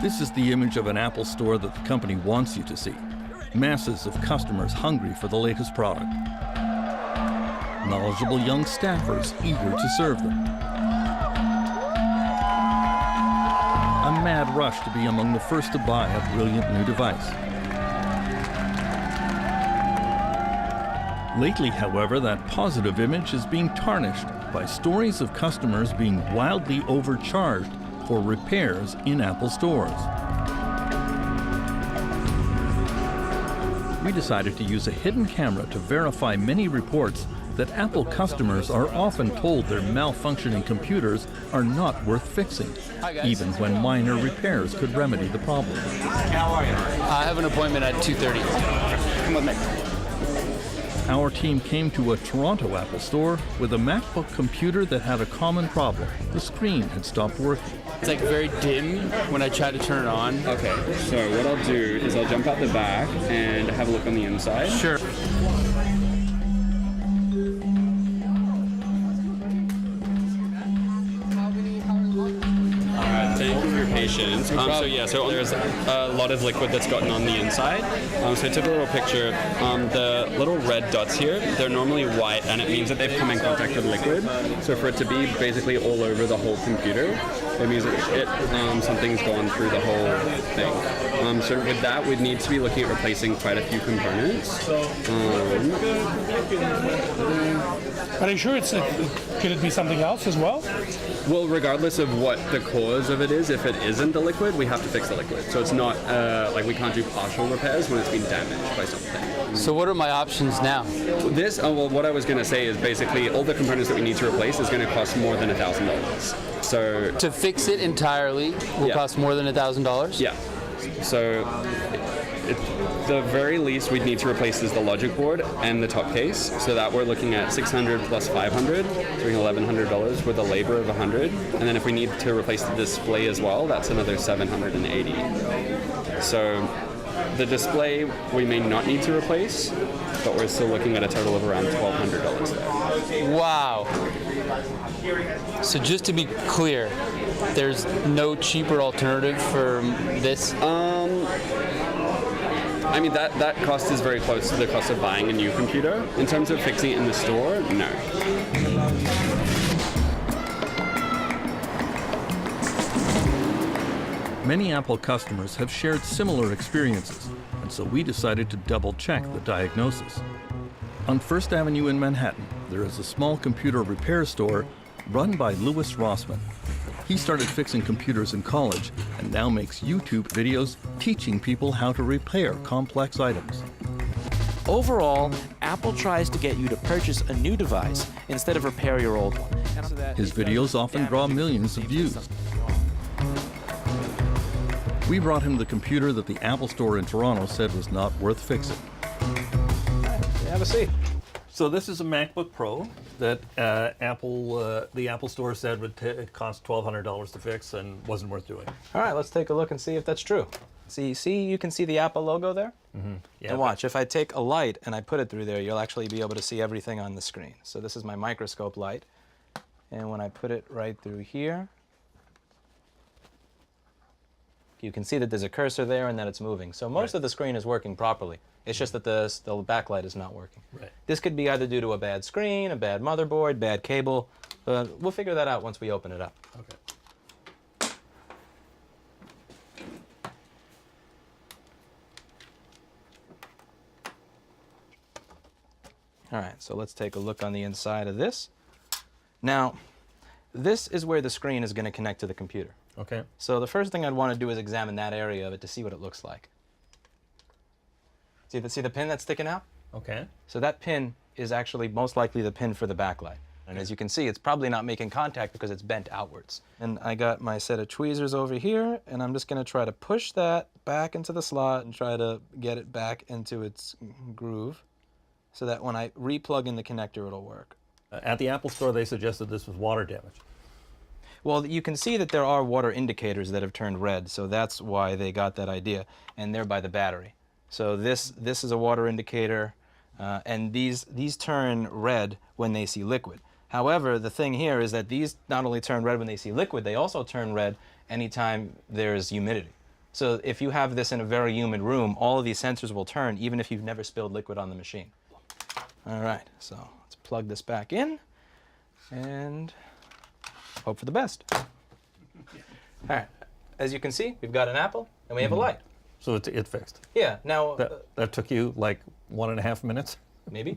This is the image of an Apple store that the company wants you to see. Masses of customers hungry for the latest product. Knowledgeable young staffers eager to serve them. A mad rush to be among the first to buy a brilliant new device. Lately, however, that positive image is being tarnished by stories of customers being wildly overcharged for repairs in Apple stores. We decided to use a hidden camera to verify many reports that Apple customers are often told their malfunctioning computers are not worth fixing, even when minor repairs could remedy the problem. How are you? I have an appointment at 2:30. Come with me. Our team came to a Toronto Apple store with a MacBook computer that had a common problem. The screen had stopped working. It's like very dim when I try to turn it on. Okay, so what I'll do is I'll jump out the back and have a look on the inside. Sure. Thank you for your patience. So there's a lot of liquid that's gotten on the inside. So I took a little picture. The little red dots here, they're normally white, and it means that they've come in contact with liquid. So for it to be basically all over the whole computer, it means that something's gone through the whole thing. So with that, we'd need to be looking at replacing quite a few components. Are you sure could it be something else as well? Well, regardless of what the cause of it is, if it isn't the liquid, we have to fix the liquid. So it's not like we can't do partial repairs when it's been damaged by something. So what are my options now? What I was going to say is basically all the components that we need to replace is going to cost more than $1,000. So to fix it entirely will cost more than $1,000? Yeah. So at the very least we'd need to replace is the logic board and the top case. So that we're looking at $600 plus $500, so $1,100 with a labor of $100. And then if we need to replace the display as well, that's another $780. So the display we may not need to replace, but we're still looking at a total of around $1,200 there. Wow. So just to be clear, there's no cheaper alternative for this? I mean, that cost is very close to the cost of buying a new computer. In terms of fixing it in the store, no. Many Apple customers have shared similar experiences, and so we decided to double-check the diagnosis. On First Avenue in Manhattan, there is a small computer repair store run by Louis Rossman. He started fixing computers in college and now makes YouTube videos teaching people how to repair complex items. Overall, Apple tries to get you to purchase a new device instead of repair your old one. His videos often draw millions of views. We brought him the computer that the Apple Store in Toronto said was not worth fixing. Have a seat. So this is a MacBook Pro that the Apple Store said would cost $1,200 to fix and wasn't worth doing. All right, let's take a look and see if that's true. See, you can see the Apple logo there? Mm-hmm. Yeah, and watch, if I take a light and I put it through there, you'll actually be able to see everything on the screen. So this is my microscope light. And when I put it right through here, you can see that there's a cursor there and that it's moving. So most of the screen is working properly. It's just that the backlight is not working. Right. This could be either due to a bad screen, a bad motherboard, bad cable. We'll figure that out once we open it up. Okay. All right, so let's take a look on the inside of this. Now, this is where the screen is going to connect to the computer. Okay. So the first thing I'd want to do is examine that area of it to see what it looks like. See the pin that's sticking out? Okay. So that pin is actually most likely the pin for the backlight. And as you can see, it's probably not making contact because it's bent outwards. And I got my set of tweezers over here, and I'm just going to try to push that back into the slot and try to get it back into its groove so that when I re-plug in the connector, it'll work. At the Apple Store, they suggested this was water damage. Well, you can see that there are water indicators that have turned red, so that's why they got that idea, and they're by the battery. So this is a water indicator, and these turn red when they see liquid. However, the thing here is that these not only turn red when they see liquid, they also turn red anytime there's humidity. So if you have this in a very humid room, all of these sensors will turn even if you've never spilled liquid on the machine. All right, so let's plug this back in and hope for the best. All right, as you can see, we've got an Apple and we have a light. So it fixed. Yeah, now, That took you like 1.5 minutes? maybe.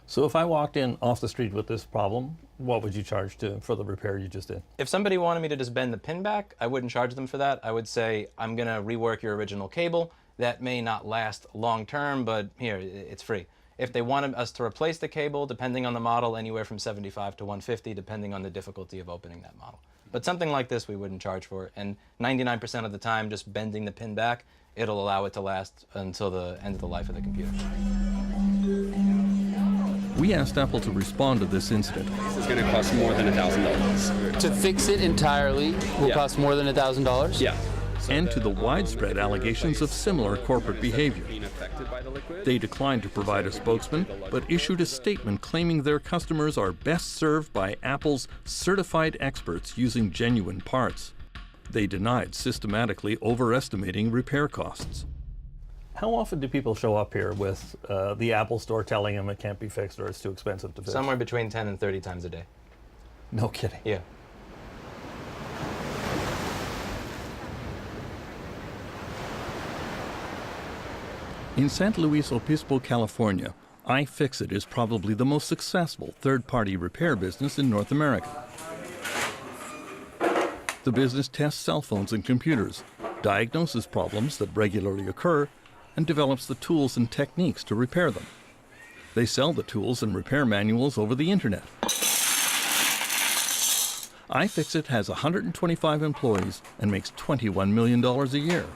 So if I walked in off the street with this problem, what would you charge for the repair you just did? If somebody wanted me to just bend the pin back, I wouldn't charge them for that. I would say, I'm gonna rework your original cable. That may not last long term, but here, it's free. If they wanted us to replace the cable, depending on the model, anywhere from $75 to $150, depending on the difficulty of opening that model. But something like this we wouldn't charge for, and 99% of the time, just bending the pin back, it'll allow it to last until the end of the life of the computer. We asked Apple to respond to this incident. It's going to cost more than $1,000. To fix it entirely will Yeah. cost more than $1,000? Yeah. And to the widespread allegations of similar corporate behavior. Being affected by the liquid. They declined to provide a spokesman, but issued a statement claiming their customers are best served by Apple's certified experts using genuine parts. They denied systematically overestimating repair costs. How often do people show up here with the Apple store telling them it can't be fixed or it's too expensive to fix? Somewhere between 10 and 30 times a day. No kidding. Yeah. In San Luis Obispo, California, iFixit is probably the most successful third-party repair business in North America. The business tests cell phones and computers, diagnoses problems that regularly occur, and develops the tools and techniques to repair them. They sell the tools and repair manuals over the internet. iFixit has 125 employees and makes $21 million a year.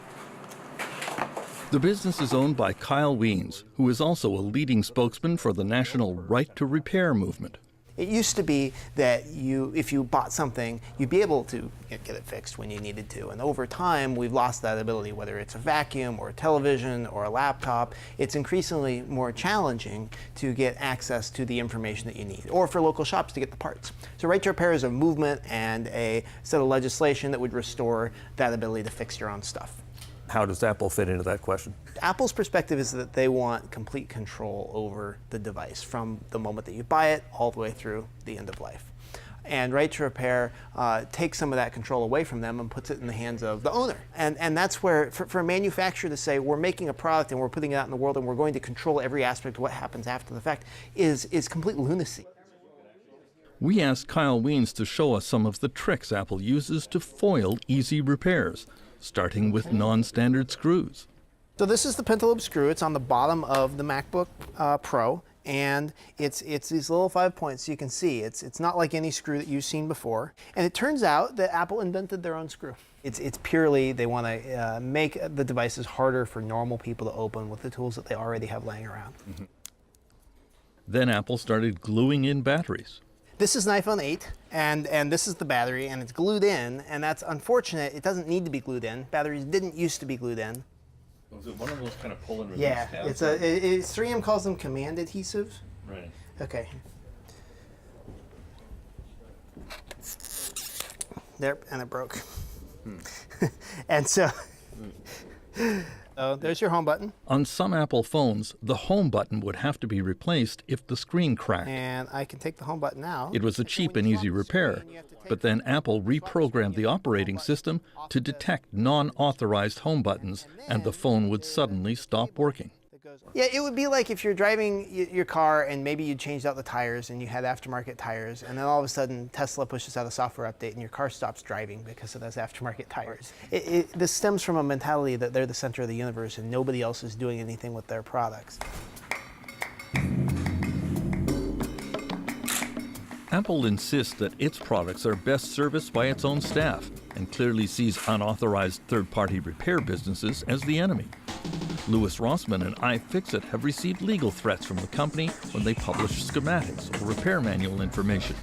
The business is owned by Kyle Wiens, who is also a leading spokesman for the national Right to Repair movement. It used to be that if you bought something, you'd be able to get it fixed when you needed to. And over time, we've lost that ability, whether it's a vacuum or a television or a laptop. It's increasingly more challenging to get access to the information that you need, or for local shops to get the parts. So Right to Repair is a movement and a set of legislation that would restore that ability to fix your own stuff. How does Apple fit into that question? Apple's perspective is that they want complete control over the device from the moment that you buy it all the way through the end of life. And Right to Repair takes some of that control away from them and puts it in the hands of the owner. And that's where, for a manufacturer to say, we're making a product and we're putting it out in the world and we're going to control every aspect of what happens after the fact, is complete lunacy. We asked Kyle Wiens to show us some of the tricks Apple uses to foil easy repairs, starting with non-standard screws. So this is the pentalobe screw. It's on the bottom of the MacBook Pro, and it's these little 5 points. You can see it's not like any screw that you've seen before. And it turns out that Apple invented their own screw. It's purely they want to make the devices harder for normal people to open with the tools that they already have laying around. Mm-hmm. Then Apple started gluing in batteries. This is an iPhone 8, and this is the battery, and it's glued in, and that's unfortunate. It doesn't need to be glued in. Batteries didn't used to be glued in. Was it one of those kind of pull and release Yeah, tabs? it's 3M calls them command adhesives. Right. Okay. There, and it broke. And so, there's your home button. On some Apple phones, the home button would have to be replaced if the screen cracked. And I can take the home button out. It was a cheap and easy repair, but then Apple reprogrammed the operating system to detect non-authorized home buttons, and the phone would suddenly stop working. Yeah, it would be like if you're driving your car and maybe you changed out the tires and you had aftermarket tires, and then all of a sudden Tesla pushes out a software update and your car stops driving because of those aftermarket tires. This stems from a mentality that they're the center of the universe and nobody else is doing anything with their products. Apple insists that its products are best serviced by its own staff and clearly sees unauthorized third-party repair businesses as the enemy. Louis Rossmann and iFixit have received legal threats from the company when they publish schematics or repair manual information.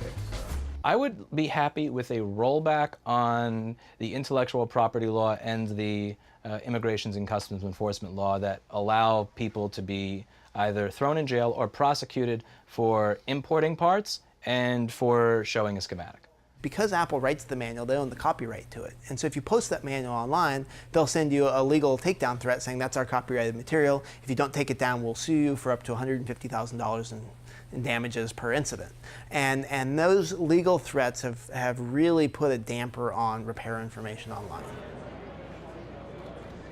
I would be happy with a rollback on the intellectual property law and the immigrations and customs enforcement law that allow people to be either thrown in jail or prosecuted for importing parts and for showing a schematic. because Apple writes the manual, they own the copyright to it. And so if you post that manual online, they'll send you a legal takedown threat saying that's our copyrighted material. If you don't take it down, we'll sue you for up to $150,000 in damages per incident. And those legal threats have really put a damper on repair information online.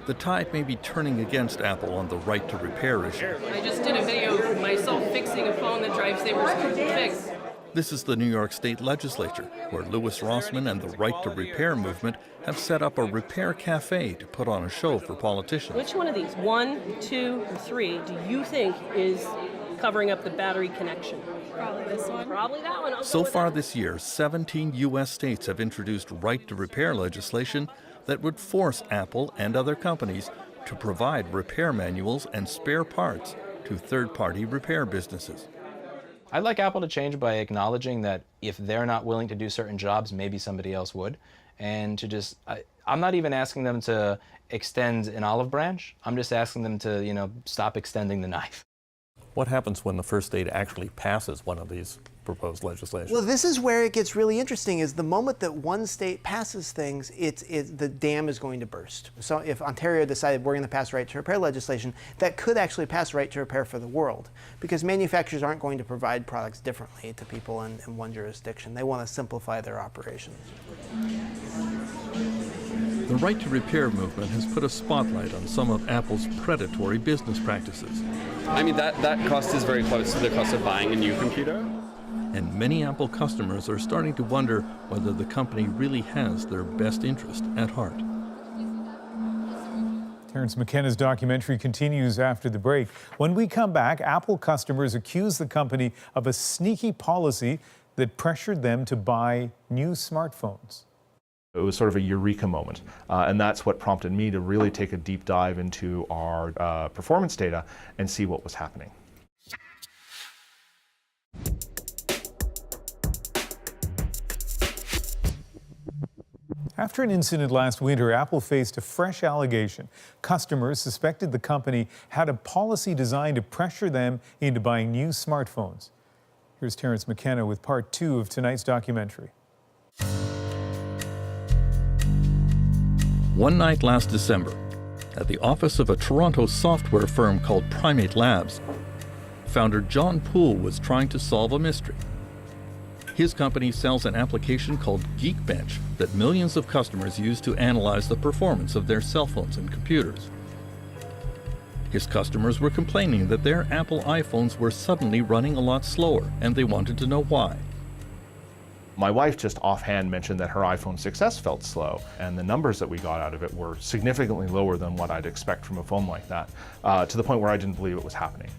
The tide may be turning against Apple on the right to repair issue. I just did a video of myself fixing a phone that drive savers couldn't fix. This is the New York State Legislature, where Louis Rossman and the Right to Repair movement have set up a repair cafe to put on a show for politicians. Which one of these, 1, 2, or 3, do you think is covering up the battery connection? Probably this one. Probably that one. So far this year, 17 U.S. states have introduced right to repair legislation that would force Apple and other companies to provide repair manuals and spare parts to third-party repair businesses. I'd like Apple to change by acknowledging that if they're not willing to do certain jobs, maybe somebody else would. And to just, I'm not even asking them to extend an olive branch. I'm just asking them to, stop extending the knife. What happens when the first state actually passes one of these proposed legislation? Well, this is where it gets really interesting, is the moment that one state passes things, the dam is going to burst. So if Ontario decided we're going to pass right to repair legislation, that could actually pass right to repair for the world, because manufacturers aren't going to provide products differently to people in one jurisdiction. They want to simplify their operations. The right to repair movement has put a spotlight on some of Apple's predatory business practices. I mean, that cost is very close to the cost of buying a new computer. And many Apple customers are starting to wonder whether the company really has their best interest at heart. Terrence McKenna's documentary continues after the break. When we come back, Apple customers accuse the company of a sneaky policy that pressured them to buy new smartphones. It was sort of a eureka moment, and that's what prompted me to really take a deep dive into our performance data and see what was happening. After an incident last winter, Apple faced a fresh allegation. Customers suspected the company had a policy designed to pressure them into buying new smartphones. Here's Terrence McKenna with part 2 of tonight's documentary. One night last December, at the office of a Toronto software firm called Primate Labs, founder John Poole was trying to solve a mystery. His company sells an application called Geekbench that millions of customers use to analyze the performance of their cell phones and computers. His customers were complaining that their Apple iPhones were suddenly running a lot slower, and they wanted to know why. My wife just offhand mentioned that her iPhone 6S felt slow, and the numbers that we got out of it were significantly lower than what I'd expect from a phone like that, to the point where I didn't believe it was happening.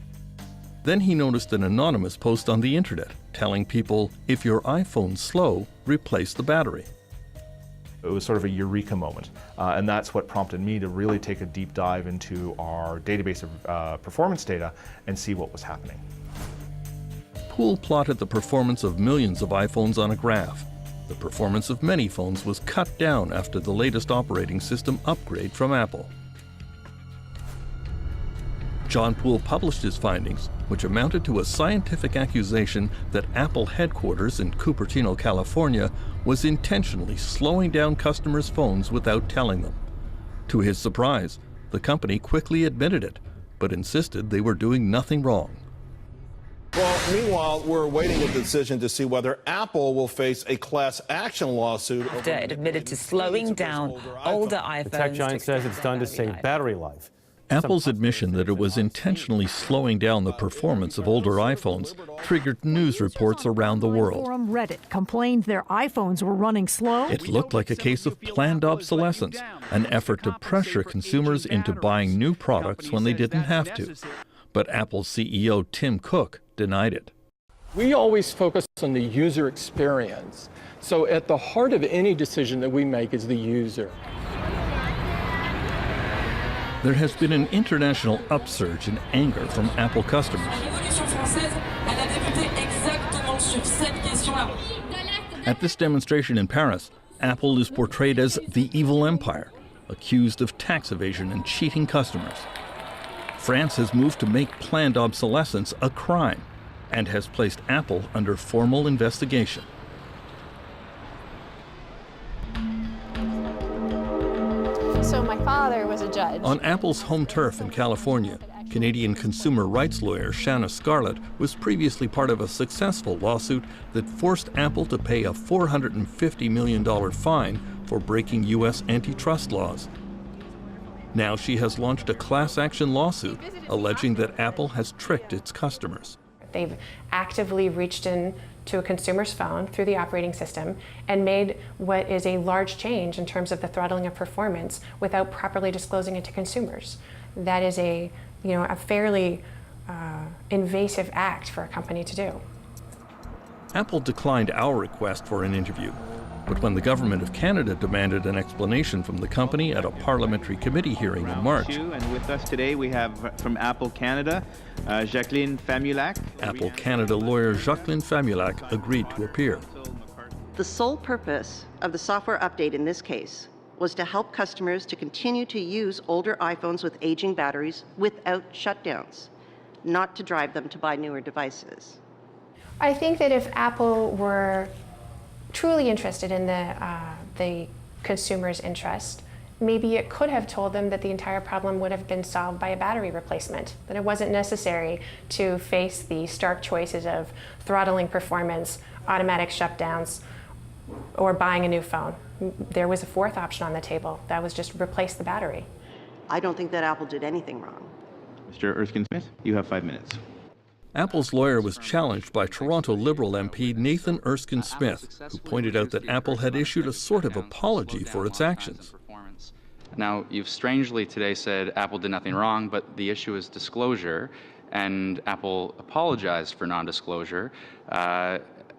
Then he noticed an anonymous post on the internet telling people, if your iPhone's slow, replace the battery. It was sort of a eureka moment, and that's what prompted me to really take a deep dive into our database of performance data and see what was happening. Poole plotted the performance of millions of iPhones on a graph. The performance of many phones was cut down after the latest operating system upgrade from Apple. John Poole published his findings, which amounted to a scientific accusation that Apple headquarters in Cupertino, California, was intentionally slowing down customers' phones without telling them. To his surprise, the company quickly admitted it, but insisted they were doing nothing wrong. Well, meanwhile, we're awaiting a decision to see whether Apple will face a class action lawsuit. After it admitted to slowing down older iPhones. The tech giant says it's done to save battery life. Apple's admission that it was intentionally slowing down the performance of older iPhones triggered news reports around the world. Forum Reddit complained their iPhones were running slow. It looked like a case of planned obsolescence, an effort to pressure consumers into buying new products when they didn't have to. But Apple's CEO Tim Cook denied it. We always focus on the user experience. So at the heart of any decision that we make is the user. There has been an international upsurge in anger from Apple customers. At this demonstration in Paris, Apple is portrayed as the evil empire, accused of tax evasion and cheating customers. France has moved to make planned obsolescence a crime and has placed Apple under formal investigation. So my father was a judge. On Apple's home turf in California, Canadian consumer rights lawyer Shanna Scarlett was previously part of a successful lawsuit that forced Apple to pay a $450 million fine for breaking U.S. antitrust laws. Now she has launched a class action lawsuit alleging that Apple has tricked its customers. They've actively reached in to a consumer's phone through the operating system and made what is a large change in terms of the throttling of performance without properly disclosing it to consumers. That is a fairly invasive act for a company to do. Apple declined our request for an interview, but when the Government of Canada demanded an explanation from the company at a parliamentary committee hearing in March. And with us today we have from Apple Canada, Jacqueline Famulac. Apple Canada lawyer Jacqueline Famulac agreed to appear. The sole purpose of the software update in this case was to help customers to continue to use older iPhones with aging batteries without shutdowns, not to drive them to buy newer devices. I think that if Apple were truly interested in the consumer's interest, maybe it could have told them that the entire problem would have been solved by a battery replacement, that it wasn't necessary to face the stark choices of throttling performance, automatic shutdowns, or buying a new phone. There was a fourth option on the table. That was just replace the battery. I don't think that Apple did anything wrong. Mr. Erskine-Smith, you have 5 minutes. Apple's lawyer was challenged by Toronto Liberal MP Nathan Erskine-Smith, who pointed out that Apple had issued a sort of apology for its actions. Now, you've strangely today said Apple did nothing wrong, but the issue is disclosure, and Apple apologized for non-disclosure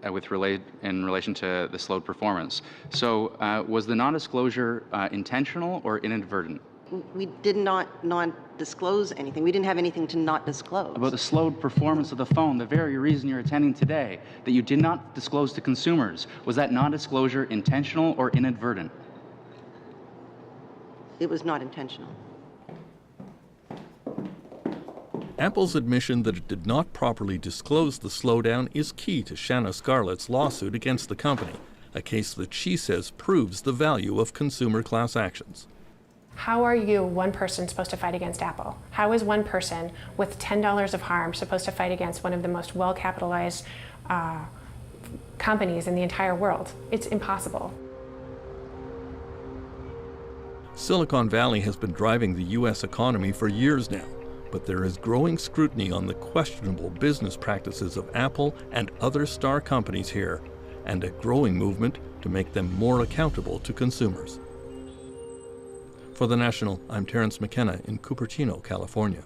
in relation to the slowed performance. So was the non-disclosure intentional or inadvertent? We did not disclose anything. We didn't have anything to not disclose. About the slowed performance of the phone, the very reason you're attending today, that you did not disclose to consumers, was that non-disclosure intentional or inadvertent? It was not intentional. Apple's admission that it did not properly disclose the slowdown is key to Shanna Scarlett's lawsuit against the company, a case that she says proves the value of consumer class actions. How are you, one person, supposed to fight against Apple? How is one person with $10 of harm supposed to fight against one of the most well-capitalized companies in the entire world? It's impossible. Silicon Valley has been driving the U.S. economy for years now, but there is growing scrutiny on the questionable business practices of Apple and other star companies here, and a growing movement to make them more accountable to consumers. For The National, I'm Terrence McKenna in Cupertino, California.